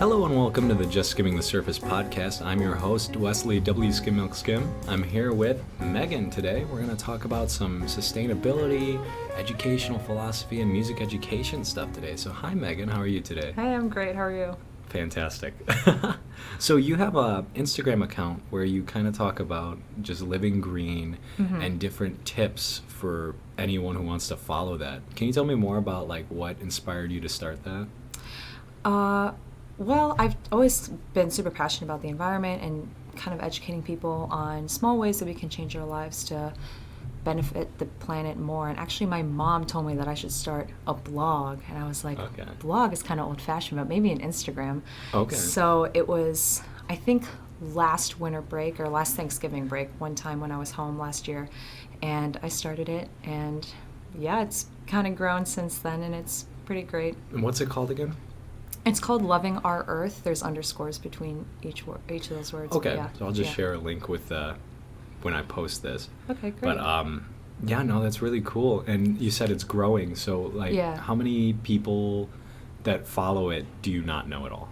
Hello and welcome to the Just Skimming the Surface podcast. I'm your host, Wesley W. Skymmilk Skim. I'm here with Megan today. We're going to talk about some sustainability, educational philosophy, and music education stuff today. So hi Megan, how are you today? Hi, I'm great. How are you? Fantastic. So you have a Instagram account where you kind of talk about just living green and different tips for anyone who wants to follow that. Can you tell me more about like what inspired you to start that? Well, I've always been super passionate about the environment and kind of educating people on small ways that we can change our lives to benefit the planet more. And actually, my mom told me that I should start a blog. And I was like, blog is kind of old-fashioned, but maybe an Instagram. Okay. So it was, I think, last winter break or last Thanksgiving break, one time when I was home last year. And I started it. And yeah, it's kind of grown since then, and it's pretty great. And what's it called again? It's called Loving Our Earth. There's underscores between each of those words. Okay, Yeah. so I'll just share a link with when I post this. Okay, great. But yeah, no, that's really cool. And you said it's growing. So like, how many people that follow it do you not know at all?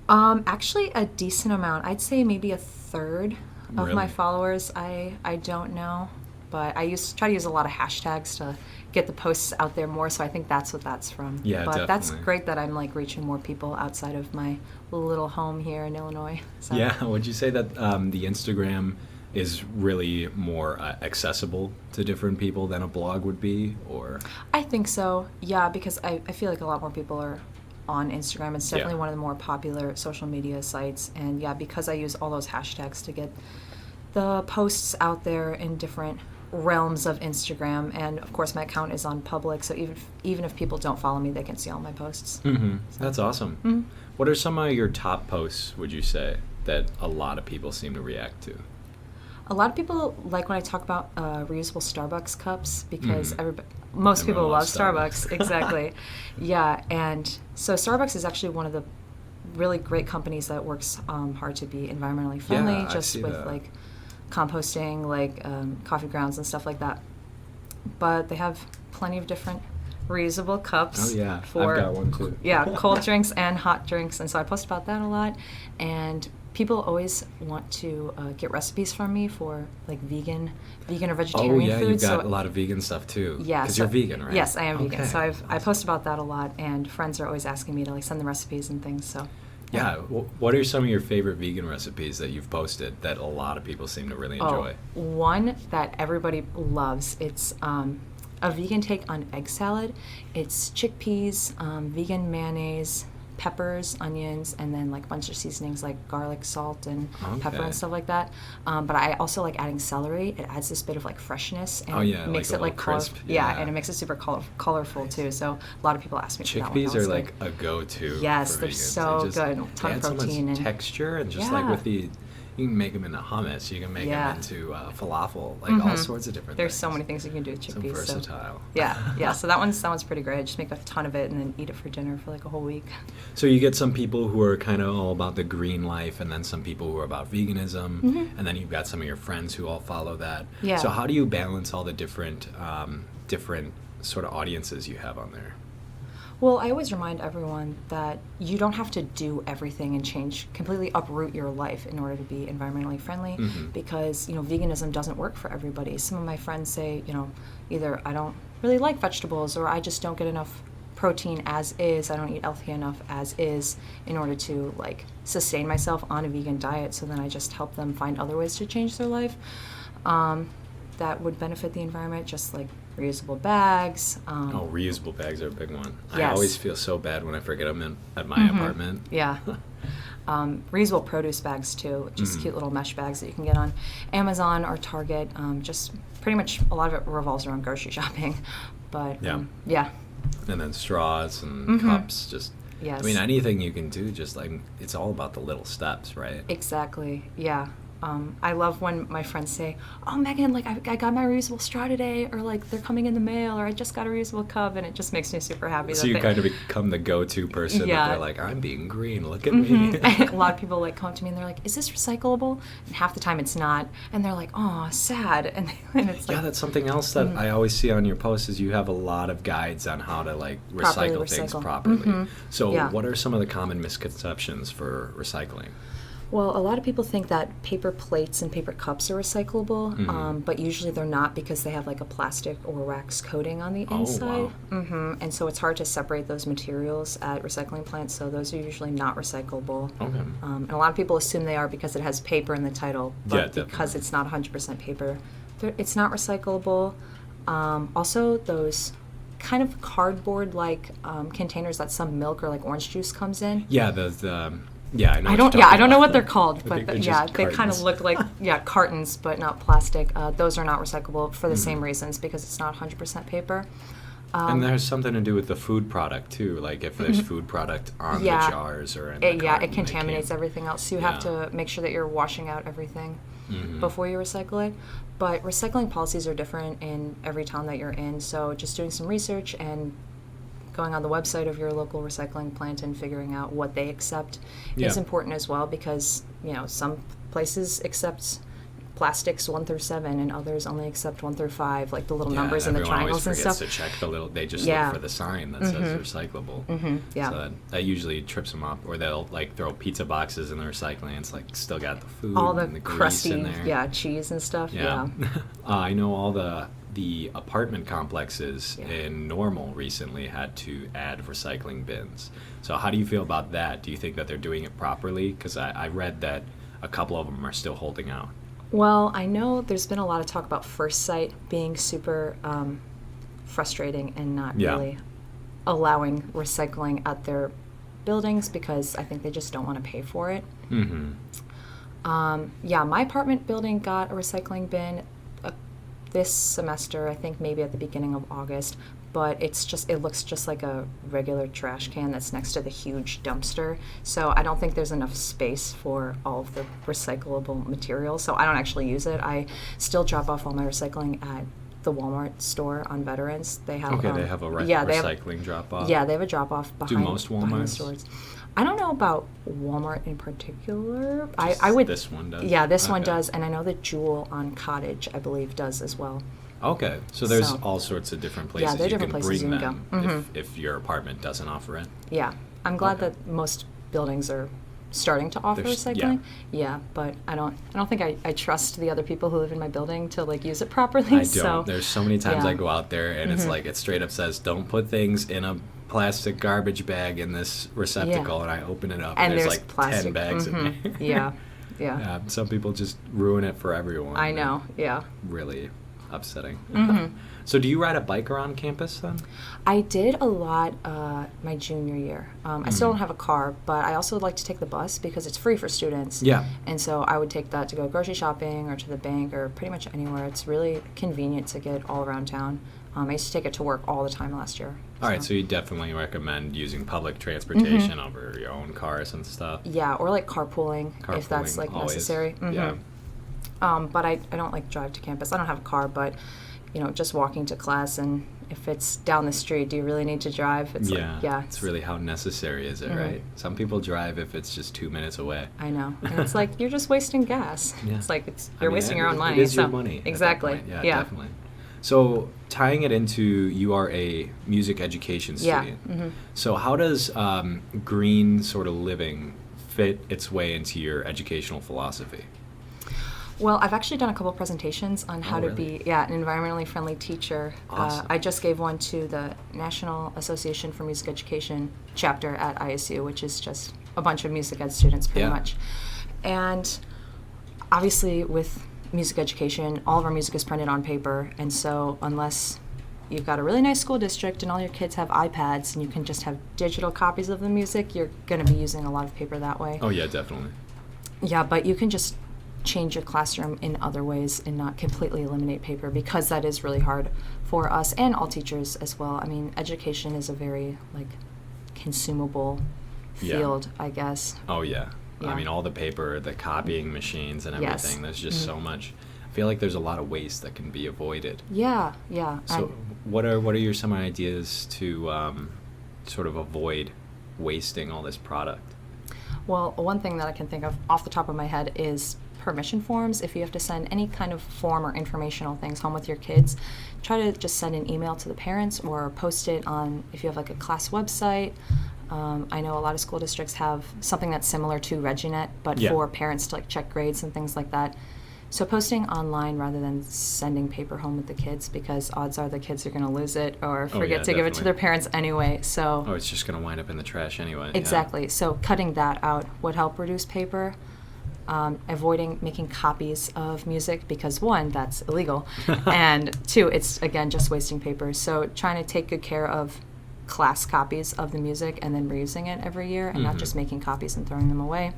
Actually, a decent amount. I'd say maybe a third of my followers I don't know. But I try to use a lot of hashtags to get the posts out there more, so I think that's what that's from. Yeah, but definitely. That's great that I'm like reaching more people outside of my little home here in Illinois. So. Yeah, would you say that the Instagram is really more accessible to different people than a blog would be, or? I think so, yeah, because I feel like a lot more people are on Instagram. It's definitely one of the more popular social media sites, and yeah, because I use all those hashtags to get the posts out there in different realms of Instagram, and of course my account is on public, so even if people don't follow me, they can see all my posts. So. That's awesome. What are some of your top posts, would you say, that a lot of people seem to react to? A lot of people like when I talk about reusable Starbucks cups, because most people love Starbucks. Exactly. Yeah, and so Starbucks is actually one of the really great companies that works hard to be environmentally friendly, just with like composting, like coffee grounds and stuff like that. But they have plenty of different reusable cups. Oh yeah, for, I've got one too. Yeah, cold drinks and hot drinks, and so I post about that a lot. And people always want to get recipes from me for like vegan or vegetarian food. Oh yeah, you've got a lot of vegan stuff too. Yeah, because you're vegan, right? Yes, I am vegan. So I post about that a lot, and friends are always asking me to like send them recipes and things. So. Yeah. What are some of your favorite vegan recipes that you've posted that a lot of people seem to really enjoy? One that everybody loves. It's a vegan take on egg salad. It's chickpeas, vegan mayonnaise, peppers, onions, and then like a bunch of seasonings like garlic, salt, and pepper and stuff like that. But I also like adding celery. It adds this bit of like freshness and makes it like crisp. Yeah, and it makes it super colorful too. So a lot of people ask me for that one. Chickpeas are like a go-to. Yes, for they're vegans. so good. A ton of protein so much texture and just like with the. You can make them into hummus. You can make them into falafel. Like all sorts of different There's things. so many things you can do with chickpeas. So versatile. Yeah. So that one's pretty great. I just make a ton of it and then eat it for dinner for like a whole week. So you get some people who are kind of all about the green life, and then some people who are about veganism, and then you've got some of your friends who all follow that. Yeah. So how do you balance all the different sort of audiences you have on there? Well, I always remind everyone that you don't have to do everything and completely uproot your life in order to be environmentally friendly, because, veganism doesn't work for everybody. Some of my friends say, either I don't really like vegetables, or I just don't get enough protein as is, I don't eat healthy enough as is in order to like sustain myself on a vegan diet. So then I just help them find other ways to change their life that would benefit the environment, just like reusable bags. Reusable bags are a big one. Yes. I always feel so bad when I forget them at my apartment. Yeah. Reusable produce bags too, just cute little mesh bags that you can get on Amazon or Target. Just pretty much a lot of it revolves around grocery shopping. But yeah. And then straws and cups, just yes. I mean, anything you can do, just like it's all about the little steps, right? Exactly. Yeah. I love when my friends say, "Oh, Megan, like I got my reusable straw today," or like they're coming in the mail, or I just got a reusable cup, and it just makes me super happy. So you kind of become the go-to person. Yeah. That they're like, I'm being green. Look at me. A lot of people like come up to me and they're like, "Is this recyclable?" And half the time it's not, and they're like, "Oh, sad." And it's like, Yeah, that's something else that I always see on your posts is you have a lot of guides on how to like recycle things properly. So what are some of the common misconceptions for recycling? Well, a lot of people think that paper plates and paper cups are recyclable, but usually they're not because they have like a plastic or wax coating on the inside. Wow. And so it's hard to separate those materials at recycling plants, so those are usually not recyclable. Okay. And a lot of people assume they are because it has paper in the title, but Yeah, because it's not 100% paper, it's not recyclable. Also, those kind of cardboard-like containers that some milk or like orange juice comes in. Yeah, I know. I don't know what they're called, but they're yeah, just they kind of cartons. look like cartons, but not plastic. Those are not recyclable for the same reasons because it's not 100% paper. And there's something to do with the food product too. Like if there's food product on the jars or in the carton, it contaminates everything else. So you have to make sure that you're washing out everything before you recycle it. But recycling policies are different in every town that you're in. So just doing some research and going on the website of your local recycling plant and figuring out what they accept is important as well, because some places accept plastics 1 through 7 and others only accept 1 through 5, like the little numbers and the triangles and stuff. To check the little, they just look for the sign that says recyclable. Yeah. So that usually trips them up, or they'll like throw pizza boxes in the recycling. It's like still got the food, all the and the grease crusty, in there. cheese and stuff. I know all the apartment complexes in Normal recently had to add recycling bins. So how do you feel about that? Do you think that they're doing it properly? Because I read that a couple of them are still holding out. Well, I know there's been a lot of talk about First Site being super frustrating and not really allowing recycling at their buildings because I think they just don't want to pay for it. My apartment building got a recycling bin this semester, I think maybe at the beginning of August, but it looks just like a regular trash can that's next to the huge dumpster. So I don't think there's enough space for all of the recyclable materials. So I don't actually use it. I still drop off all my recycling at the Walmart store on Veterans. They have they have a recycling drop off. Yeah, they have a drop off behind. Do most behind the Walmarts? stores. I don't know about Walmart in particular. I would. This one does. Yeah, this one does, and I know that Jewel on Cottage, I believe, does as well. Okay, so there's all sorts of different places there are you different can places bring you can go. them if your apartment doesn't offer it. Yeah, I'm glad that most buildings are starting to offer recycling. Yeah, but I don't think I trust the other people who live in my building to like use it properly. I don't. So, There's so many times I go out there and it's like it straight up says, "Don't put things in a plastic garbage bag in this receptacle," and I open it up and there's like plastic. 10 bags in there. Yeah. Some people just ruin it for everyone. I know. Yeah. Really upsetting. So do you ride a bike around campus then? I did a lot my junior year. I still don't have a car, but I also like to take the bus because it's free for students. Yeah. And so I would take that to go grocery shopping or to the bank or pretty much anywhere. It's really convenient to get all around town. I used to take it to work all the time last year. All right, so you definitely recommend using public transportation over your own cars and stuff? Yeah, or like carpooling if that's like always. necessary. Yeah. But I don't like drive to campus. I don't have a car, but just walking to class, and if it's down the street, do you really need to drive? It's it's really how necessary is it, right? Some people drive if it's just 2 minutes away. I know, and it's like you're just wasting gas. Yeah. It's like you're wasting your own money. It is your money. Exactly. At that point. Yeah, definitely. So tying it into, you are a music education student. Yeah. So how does green sort of living fit its way into your educational philosophy? Well, I've actually done a couple presentations on how to be an environmentally friendly teacher. Awesome. I just gave one to the National Association for Music Education chapter at ISU, which is just a bunch of music ed students pretty much. And obviously with music education, all of our music is printed on paper, and so unless you've got a really nice school district and all your kids have iPads and you can just have digital copies of the music, you're going to be using a lot of paper that way. Oh yeah, definitely. Yeah, but you can just change your classroom in other ways and not completely eliminate paper, because that is really hard for us and all teachers as well. I mean, education is a very consumable field, I guess. Oh yeah. I mean, all the paper, the copying machines and everything. Yes. There's just so much. I feel like there's a lot of waste that can be avoided. Yeah. So what are your some ideas to sort of avoid wasting all this product? Well, one thing that I can think of off the top of my head is permission forms. If you have to send any kind of form or informational things home with your kids, try to just send an email to the parents or post it on, if you have like a class website. I know a lot of school districts have something that's similar to Reginet, but for parents to like check grades and things like that. So posting online rather than sending paper home with the kids, because odds are the kids are going to lose it or forget to give it to their parents anyway. So it's just going to wind up in the trash anyway. Exactly. So cutting that out would help reduce paper. Avoiding making copies of music because, one, that's illegal, and two, it's, again, just wasting paper. So trying to take good care of class copies of the music and then reusing it every year and not just making copies and throwing them away.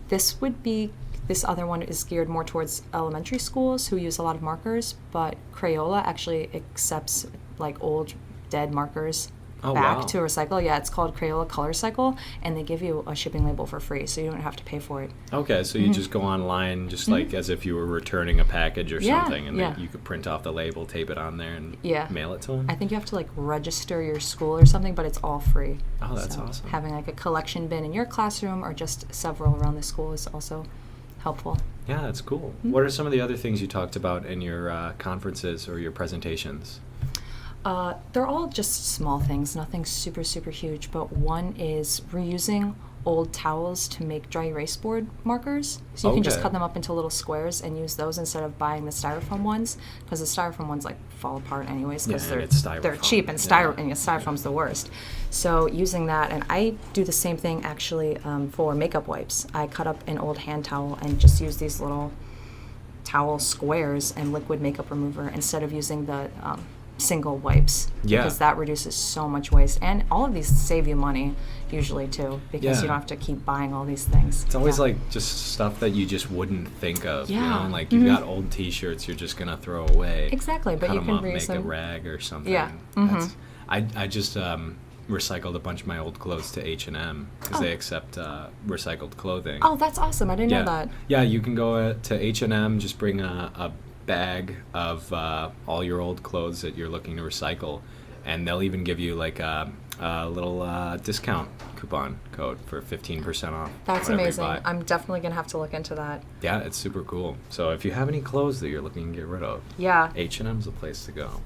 This other one is geared more towards elementary schools who use a lot of markers, but Crayola actually accepts like old dead markers back to recycle. Yeah, it's called Crayola Color Cycle, and they give you a shipping label for free, so you don't have to pay for it. Okay, so you just go online, just like as if you were returning a package or something, and then you could print off the label, tape it on there, and mail it to them? I think you have to like register your school or something, but it's all free. Oh, that's awesome. Having like a collection bin in your classroom or just several around the school is also helpful. Yeah, that's cool. What are some of the other things you talked about in your conferences or your presentations? They're all just small things, nothing super, super huge, but one is reusing old towels to make dry erase board markers. So you can just cut them up into little squares and use those instead of buying the styrofoam ones, because the styrofoam ones like fall apart anyways because they're cheap and styrofoam's the worst. So using that, and I do the same thing actually for makeup wipes. I cut up an old hand towel and just use these little towel squares and liquid makeup remover instead of using the single wipes, because that reduces so much waste, and all of these save you money usually too, because you don't have to keep buying all these things. It's always like just stuff that you just wouldn't think of, you know, like you've got old t-shirts you're just gonna throw away, but you can make a rag or something. I just recycled a bunch of my old clothes to H&M because they accept recycled clothing. Oh, that's awesome. I didn't know that. Yeah, you can go to H&M, just bring a bag of all your old clothes that you're looking to recycle, and they'll even give you like a little discount coupon code for 15% off. That's amazing. I'm definitely gonna have to look into that. Yeah, it's super cool. So if you have any clothes that you're looking to get rid of, H&M's the place to go.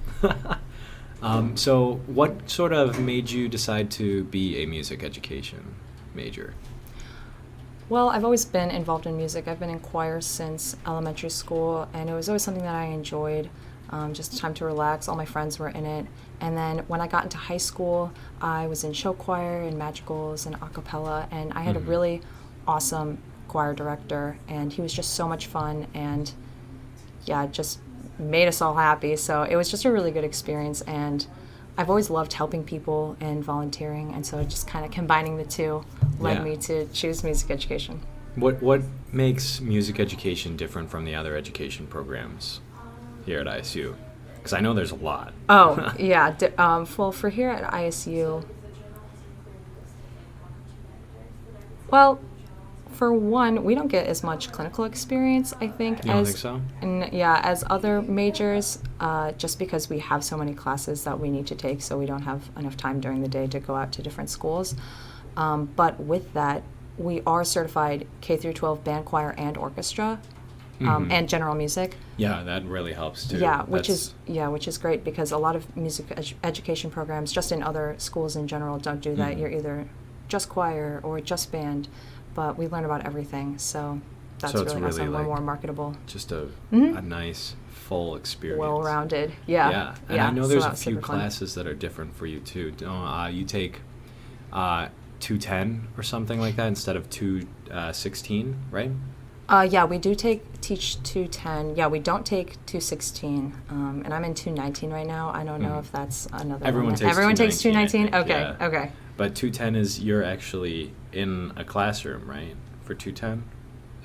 So what sort of made you decide to be a music education major? Well, I've always been involved in music. I've been in choir since elementary school, and it was always something that I enjoyed, just time to relax. All my friends were in it. And then when I got into high school, I was in show choir and magicals and a cappella, and I had a really awesome choir director, and he was just so much fun, and just made us all happy. So it was just a really good experience, and I've always loved helping people and volunteering, and so just kind of combining the two led me to choose music education. What makes music education different from the other education programs here at ISU? Because I know there's a lot. Oh, yeah. Well, for here at ISU, well, for one, we don't get as much clinical experience, I think. You don't think so? As other majors, just because we have so many classes that we need to take, so we don't have enough time during the day to go out to different schools. But with that, we are certified K through 12 band, choir, and orchestra, and general music. Yeah, that really helps too. Yeah, which is great, because a lot of music education programs, just in other schools in general, don't do that. You're either just choir or just band. But we learn about everything, so that's really awesome. We're more marketable. Just a nice, full experience. Well-rounded, Yeah, and I know there's a few classes that are different for you, too. You take 210 or something like that instead of 216, right? We do teach 210. Yeah, we don't take 216. And I'm in 219 right now. I don't know if that's another Everyone one. takes Everyone takes 219. 219? Okay. But 210 is you're actually in a classroom, right? For 210?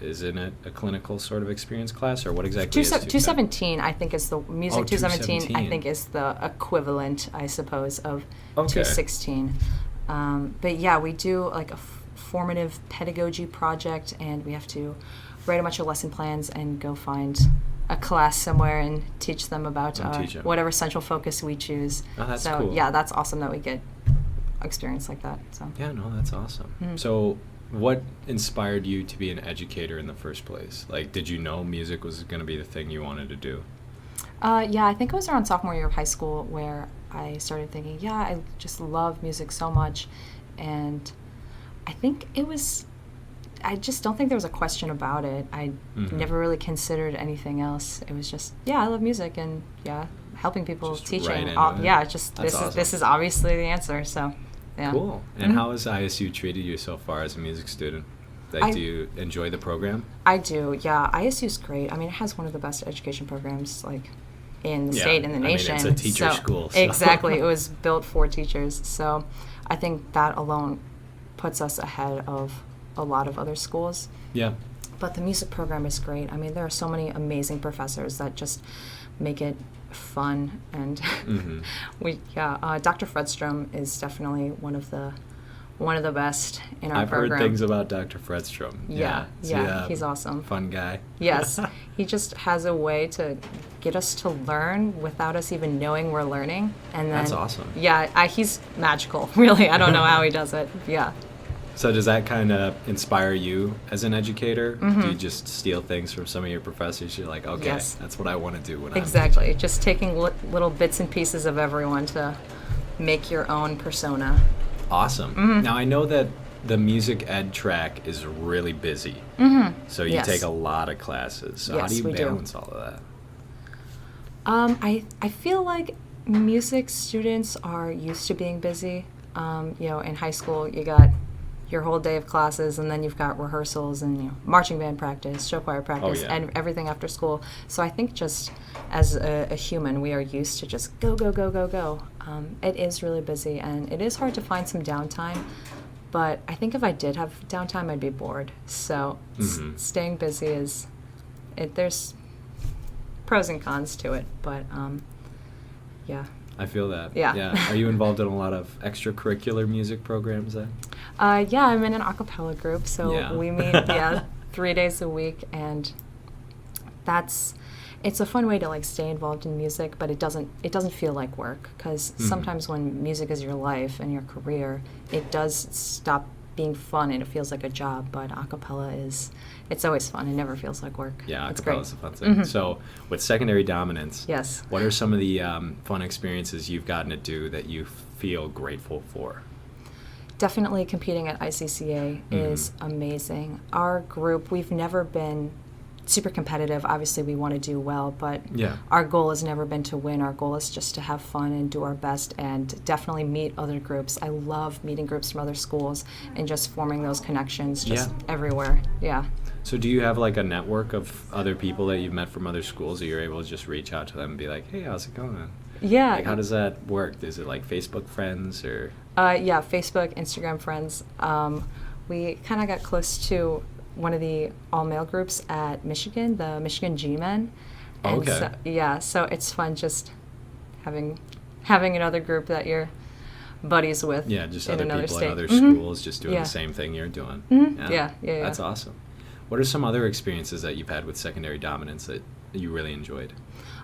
Isn't it a clinical sort of experience class, or what exactly is 217, I think, is the music. 217, I think, is the equivalent, I suppose, of 216. But yeah, we do like a formative pedagogy project, and we have to write a bunch of lesson plans and go find a class somewhere and teach them about whatever central focus we choose. Oh, that's so cool. yeah, that's awesome that we get experience like that. So Yeah, no, that's awesome. So what inspired you to be an educator in the first place? Like, did you know music was going to be the thing you wanted to do? Yeah, I think it was around sophomore year of high school where I started thinking, yeah, I just love music so much. And I think I just don't think there was a question about it. I never really considered anything else. It was just, yeah, I love music, and yeah, helping people, Just teaching. right into it. Yeah, just That's this is obviously the answer. So, yeah. Cool. And how has ISU treated you so far as a music student? Like, do you enjoy the program? I do. Yeah, ISU's great. I mean, it has one of the best education programs like in the state and the nation. I mean, it's a teacher school. So. Exactly. It was built for teachers. So, I think that alone puts us ahead of a lot of other schools. Yeah. But the music program is great. I mean, there are so many amazing professors that just make it fun, and Dr. Fredstrom is definitely one of the best in our program. I've heard things about Dr. Fredstrom. Yeah, he's awesome. Fun guy. Yes, he just has a way to get us to learn without us even knowing we're learning, and then that's awesome. Yeah, he's magical. Really, I don't know how he does it. Yeah. So does that kind of inspire you as an educator? Do you just steal things from some of your professors? You're like, okay, that's what I want to do when exactly. I'm just taking little bits and pieces of everyone to make your own persona. Awesome. Now I know that the music ed track is really busy. So you take a lot of classes. So how do you balance all of that? I feel like music students are used to being busy. In high school you got your whole day of classes, and then you've got rehearsals and marching band practice, show choir practice, and everything after school. So I think just as a human, we are used to just go, go, go, go, go. It is really busy, and it is hard to find some downtime. But I think if I did have downtime, I'd be bored. So staying busy there's pros and cons to it, but yeah. I feel that. Yeah. Are you involved in a lot of extracurricular music programs then? Yeah, I'm in an a cappella group, so we meet 3 days a week, and it's a fun way to stay involved in music, but it doesn't feel like work, because sometimes when music is your life and your career, it does stop being fun and it feels like a job. But a cappella it's always fun. It never feels like work. Yeah, a cappella is a fun thing. So with secondary dominance, what are some of the fun experiences you've gotten to do that you feel grateful for? Definitely competing at ICCA is amazing. Our group, we've never been super competitive. Obviously, we want to do well, but our goal has never been to win. Our goal is just to have fun and do our best, and definitely meet other groups. I love meeting groups from other schools and just forming those connections just everywhere. Yeah. So do you have a network of other people that you've met from other schools that you're able to just reach out to them and be like, hey, how's it going? Yeah. How does that work? Is it Facebook friends or? Yeah, Facebook, Instagram friends. We kind of got close to one of the all-male groups at Michigan, the Michigan G-Men. Okay. So it's fun just having another group that you're buddies with. Yeah, just in other another people state. in other schools just doing the same thing you're doing. Yeah. That's awesome. What are some other experiences that you've had with secondary dominance that you really enjoyed?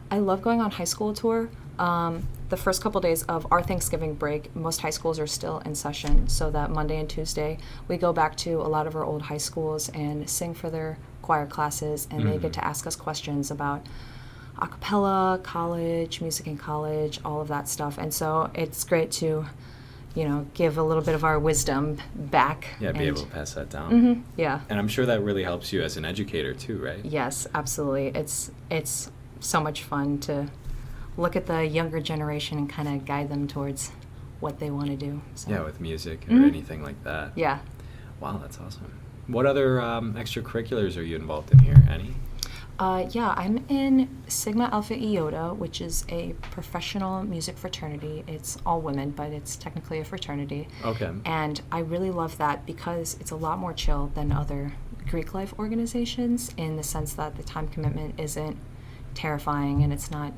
I love going on high school tour. The first couple days of our Thanksgiving break, most high schools are still in session, so that Monday and Tuesday we go back to a lot of our old high schools and sing for their choir classes, and they get to ask us questions about a cappella, college, music in college, all of that stuff. And so it's great to, give a little bit of our wisdom back. Yeah, be able to pass that down. Yeah. And I'm sure that really helps you as an educator too, right? Yes, absolutely. It's so much fun to look at the younger generation and kind of guide them towards what they want to do. So. Yeah, with music or anything like that. Yeah. Wow, that's awesome. What other extracurriculars are you involved in here? Any? I'm in Sigma Alpha Iota, which is a professional music fraternity. It's all women, but it's technically a fraternity. Okay. And I really love that because it's a lot more chill than other Greek life organizations, in the sense that the time commitment isn't terrifying and it's not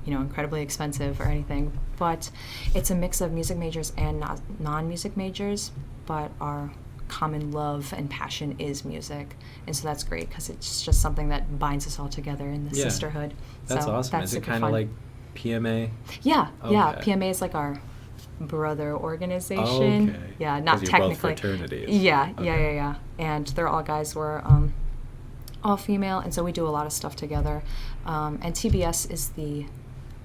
incredibly expensive or anything, but it's a mix of music majors and non-music majors, but our common love and passion is music. And so that's great because it's just something that binds us all together in the sisterhood. That's so awesome. That's is it kind of like PMA? Yeah, yeah. Okay. PMA is like our brother organization. Okay. Yeah, not 'Cause you're technically. both fraternities. Yeah, Okay. yeah. And they're all guys. We're all female, and so we do a lot of stuff together. And TBS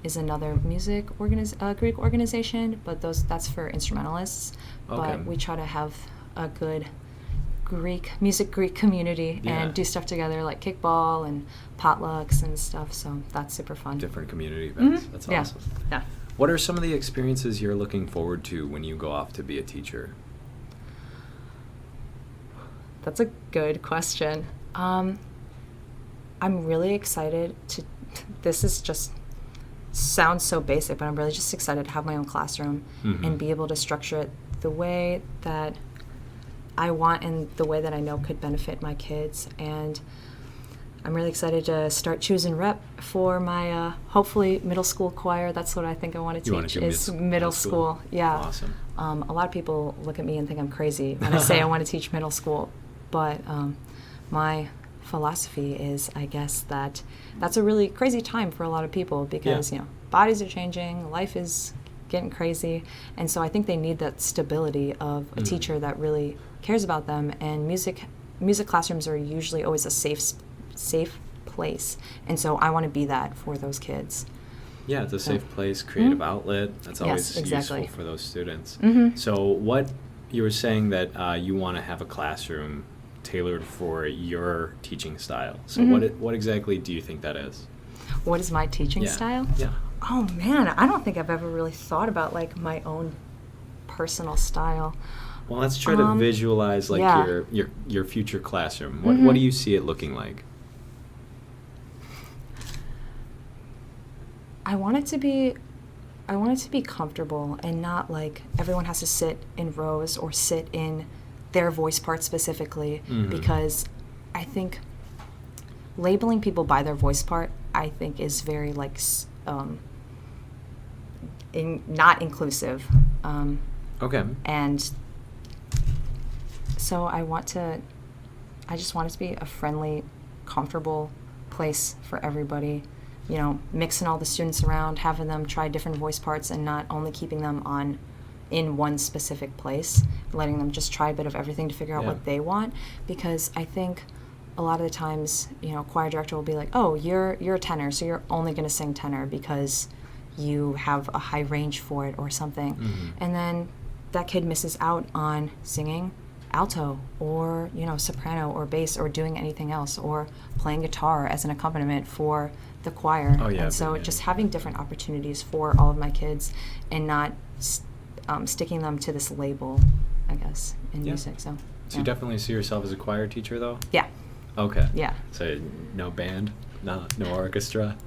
is another Greek organization, but that's for instrumentalists. Okay. But we try to have a good Greek community and do stuff together like kickball and potlucks and stuff. So that's super fun. Different community events. Mm-hmm. That's Yeah. awesome. Yeah. What are some of the experiences you're looking forward to when you go off to be a teacher? That's a good question. I'm really excited to. This is just sounds so basic, but I'm really just excited to have my own classroom and be able to structure it the way that I want and the way that I know could benefit my kids. And I'm really excited to start choosing rep for my hopefully middle school choir. That's what I think I want to teach is middle school. Yeah. Awesome. A lot of people look at me and think I'm crazy when I say I want to teach middle school, but my philosophy is, I guess, that's a really crazy time for a lot of people because bodies are changing, life is getting crazy, and so I think they need that stability of a teacher that really cares about them. And music classrooms are usually always a safe place, and so I want to be that for those kids. Yeah, it's a safe place, creative outlet. That's always useful for those students. So what you were saying that you want to have a classroom tailored for your teaching style. So what exactly do you think that is? What is my teaching style? Yeah. Oh man, I don't think I've ever really thought about like my own personal style. Well, let's try to visualize like your future classroom. What do you see it looking like? I want it to be comfortable and not like everyone has to sit in rows or sit in their voice part specifically, because I think labeling people by their voice part, I think, is very like not inclusive. Okay. And so I just want it to be a friendly, comfortable place for everybody. Mixing all the students around, having them try different voice parts and not only keeping them in one specific place, letting them just try a bit of everything to figure out what they want. Because I think a lot of the times, choir director will be like, oh, you're a tenor, so you're only going to sing tenor because you have a high range for it or something. And then that kid misses out on singing alto or, soprano or bass or doing anything else or playing guitar as an accompaniment for the choir. And so just having different opportunities for all of my kids and not sticking them to this label, I guess, in music. So you definitely see yourself as a choir teacher, though? Yeah. Okay. Yeah. So no band, no orchestra?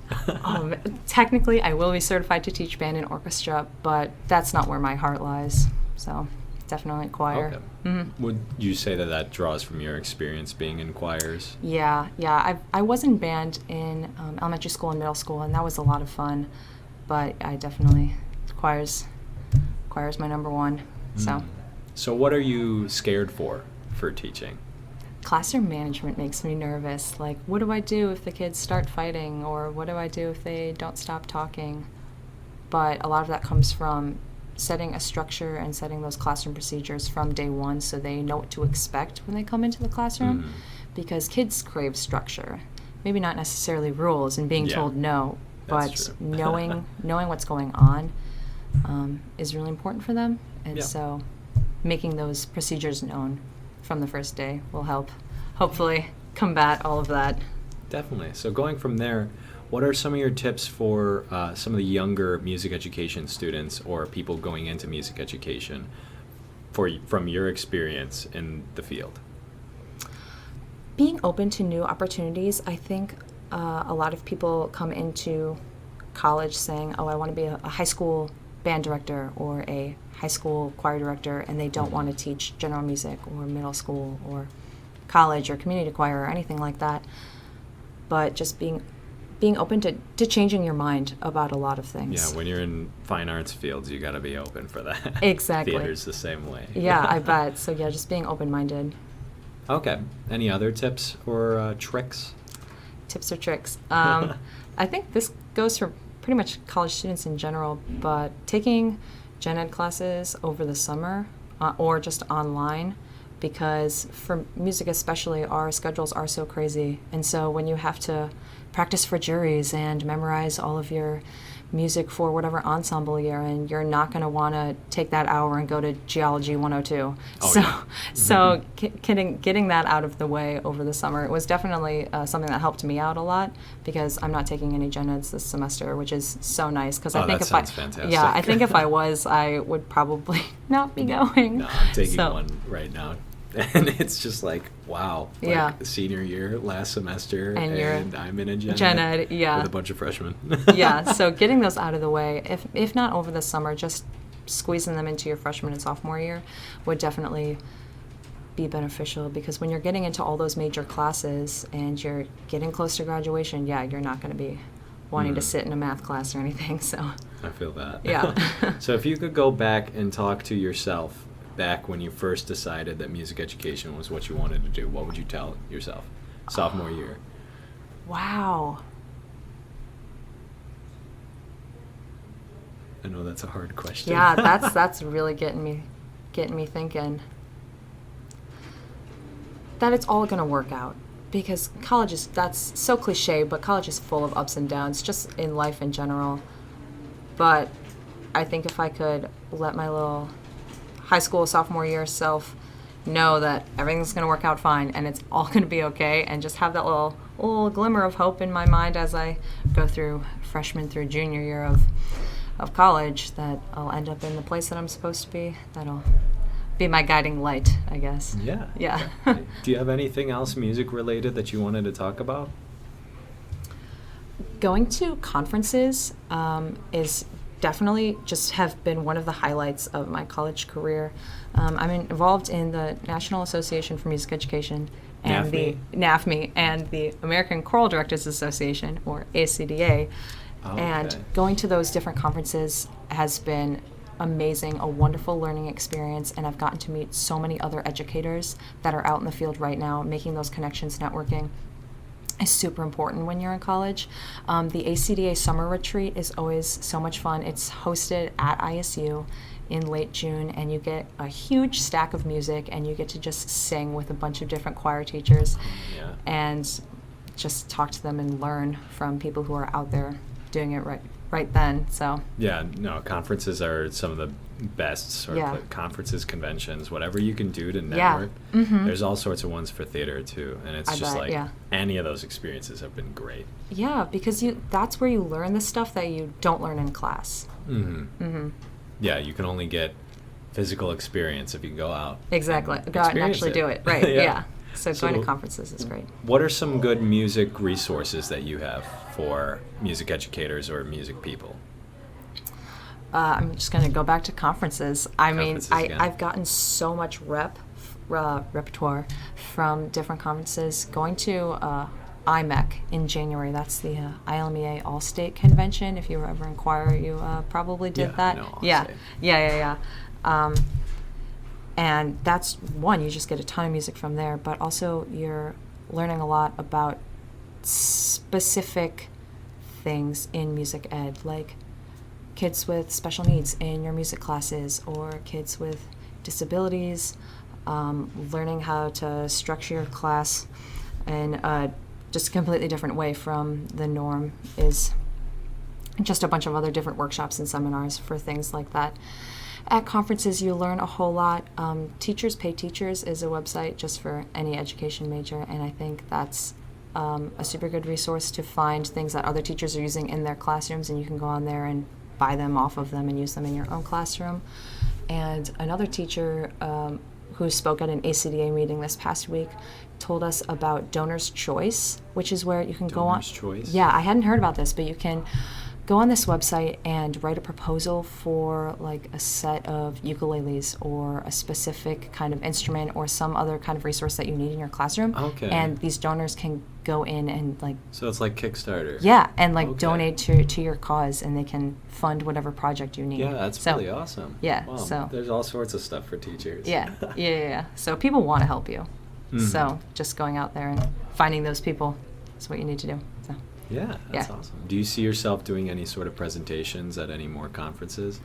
Technically, I will be certified to teach band and orchestra, but that's not where my heart lies. So definitely choir. Okay. Would you say that draws from your experience being in choirs? Yeah. I was in band in elementary school and middle school, and that was a lot of fun. But I definitely, choir's my number one. So what are you scared for teaching? Classroom management makes me nervous. Like, what do I do if the kids start fighting, or what do I do if they don't stop talking? But a lot of that comes from setting a structure and setting those classroom procedures from day one so they know what to expect when they come into the classroom. Because kids crave structure. Maybe not necessarily rules and being told no, but knowing what's going on is really important for them. And so making those procedures known from the first day will help hopefully combat all of that. Definitely. So going from there, what are some of your tips for some of the younger music education students or people going into music education from your experience in the field? Being open to new opportunities. I think a lot of people come into college saying, oh, I want to be a high school band director or a high school choir director, and they don't want to teach general music or middle school or college or community choir or anything like that. But just being being open to changing your mind about a lot of things. Yeah, when you're in fine arts fields, you got to be open for that. Exactly. Theater's the same way. Yeah, I bet. So yeah, just being open-minded. Okay. Any other tips or tricks? Tips or tricks? I think this goes for pretty much college students in general, but taking gen ed classes over the summer or just online, because for music especially, our schedules are so crazy. And so when you have to practice for juries and memorize all of your music for whatever ensemble you're in, you're not going to want to take that hour and go to Geology 102. So getting that out of the way over the summer, it was definitely something that helped me out a lot, because I'm not taking any gen eds this semester, which is so nice. Because I think that sounds fantastic. Yeah, I think if I was, I would probably not be going. No, I'm taking one right now. And it's just like, wow, senior year, last semester, and I'm in a gen ed with a bunch of freshmen. Yeah, so getting those out of the way, if not over the summer, just squeezing them into your freshman and sophomore year would definitely be beneficial, because when you're getting into all those major classes and you're getting close to graduation, you're not going to be wanting to sit in a math class or anything. So I feel that. Yeah. So if you could go back and talk to yourself back when you first decided that music education was what you wanted to do, what would you tell yourself sophomore year? Wow. I know that's a hard question. Yeah, that's really getting me thinking. That it's all going to work out, because college is, that's so cliche, but college is full of ups and downs, just in life in general. But I think if I could let my little high school sophomore year self know that everything's going to work out fine and it's all going to be okay, and just have that little glimmer of hope in my mind as I go through freshman through junior year of college, that I'll end up in the place that I'm supposed to be, that'll be my guiding light, I guess. Yeah. Do you have anything else music related that you wanted to talk about? Going to conferences is definitely just have been one of the highlights of my college career. I'm involved in the National Association for Music Education and the NAFME and the American Choral Directors Association, or ACDA. And going to those different conferences has been amazing, a wonderful learning experience, and I've gotten to meet so many other educators that are out in the field right now. Making those connections, networking is super important when you're in college. The ACDA Summer Retreat is always so much fun. It's hosted at ISU in late June, and you get a huge stack of music, and you get to just sing with a bunch of different choir teachers and just talk to them and learn from people who are out there doing it right then. So conferences are some of the best sort of conferences, conventions, whatever you can do to network. There's all sorts of ones for theater too, and it's any of those experiences have been great. Yeah, because that's where you learn the stuff that you don't learn in class. Yeah, you can only get physical experience if you go out. Exactly, go out and actually do it. Right. So going to conferences is great. What are some good music resources that you have for music educators or music people? I'm just going to go back to conferences. I've gotten so much repertoire from different conferences. Going to IMEC in January, that's the ILMEA All-State Convention. If you were ever in choir, you probably did that. Yeah. And that's one, you just get a ton of music from there, but also you're learning a lot about specific things in music ed, like kids with special needs in your music classes, or kids with disabilities, learning how to structure your class in just a completely different way from the norm, is just a bunch of other different workshops and seminars for things like that. At conferences, you learn a whole lot. Teachers Pay Teachers is a website just for any education major, and I think that's a super good resource to find things that other teachers are using in their classrooms, and you can go on there and buy them off of them and use them in your own classroom. And another teacher who spoke at an ACDA meeting this past week told us about Donor's Choice, which is where you can go on. Donor's Choice? Yeah, I hadn't heard about this, but you can go on this website and write a proposal for like a set of ukuleles or a specific kind of instrument or some other kind of resource that you need in your classroom. Okay. And these donors can go in and like. So it's like Kickstarter. Yeah, and like Okay. donate to your cause, and they can fund whatever project you need. Yeah, that's really awesome. Yeah, Wow, so there's all sorts of stuff for teachers. Yeah. So people want to help you. Mhm. So just going out there and finding those people is what you need to do. So. Yeah, that's awesome. Do you see yourself doing any sort of presentations at any more conferences?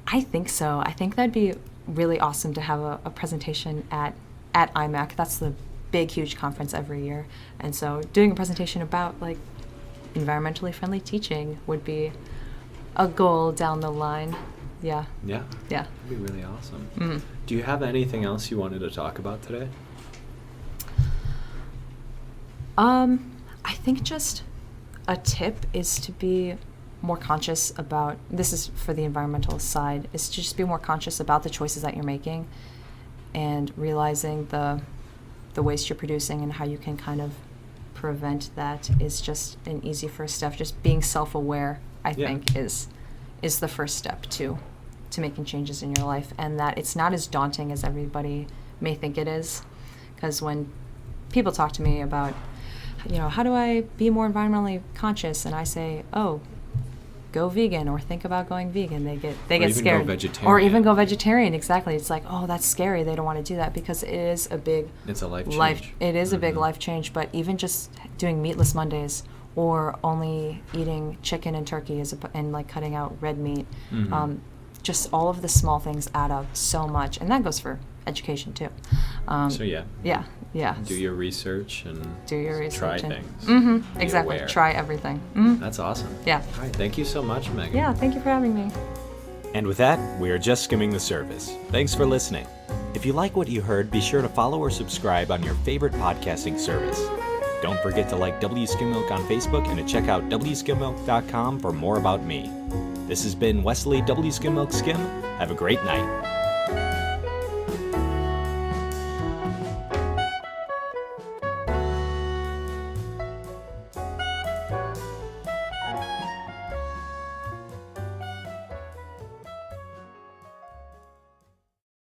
I think so. I think that'd be really awesome to have a presentation at IMAC. That's the big, huge conference every year. And so doing a presentation about like environmentally friendly teaching would be a goal down the line. Yeah. Yeah. Yeah. That'd be really awesome. Mm-hmm. Do you have anything else you wanted to talk about today? I think just a tip is to be more conscious about, this is for the environmental side, is to just be more conscious about the choices that you're making and realizing the waste you're producing and how you can kind of prevent that is just an easy first step. Just being self-aware, I think, is the first step to making changes in your life, and that it's not as daunting as everybody may think it is. Because when people talk to me about, how do I be more environmentally conscious, and I say, go vegan or think about going vegan, they get scared. Go vegetarian. Or even go vegetarian. Exactly. It's like, that's scary. They don't want to do that because it is a big life change. It is a big life change. But even just doing meatless Mondays or only eating chicken and turkey and like cutting out red meat, just all of the small things add up so much, and that goes for education too. Do your research and try things. Mm-hmm, exactly. Aware. Try everything. Mm-hmm. That's awesome. Yeah. All right. Thank you so much, Megan. Yeah. Thank you for having me. And with that, we are just skimming the surface. Thanks for listening. If you like what you heard, be sure to follow or subscribe on your favorite podcasting service. Don't forget to like W Skymmilk on Facebook and to check out wskymmilk.com for more about me. This has been Wesley W. Skymmilk Skim. Have a great night.